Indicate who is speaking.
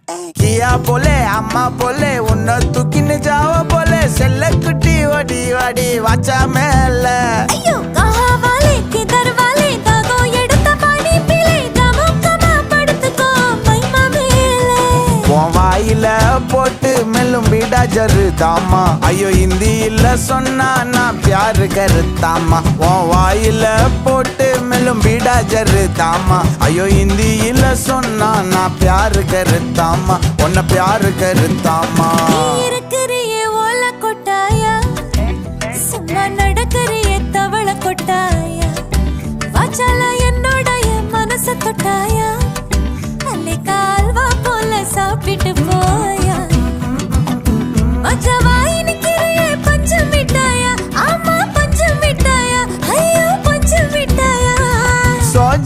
Speaker 1: किया बोले अम्मा बोले उन्ना तूकिन जाओ बोले सेल्ले कुटी वडी वडी वाचा मेले
Speaker 2: अय्यो कहा वाले किधर वाले दादो எடுத்த பாடி பிளே தமுக்கமா படுத்துக்கோ மைமா மேலே
Speaker 1: உன் வாயில போட்டு மெல்லும் பீடா ஜருதாமா ஐயோ ஹிந்தியில சொன்னா நான் प्यार करतामा உன் வாயில போட்டு மெல்லும் பீடா ஜருதாமா ஐயோ ஹிந்தியில சொன்னா நான் प्यार करतामा உன்னை प्यार करतामा
Speaker 2: இருக்கறியே ஓல கொட்டாயா சும்மா நடக்கறியே தவள கொட்டாயா வாச்சால என்னோட மனச தொட்டாயா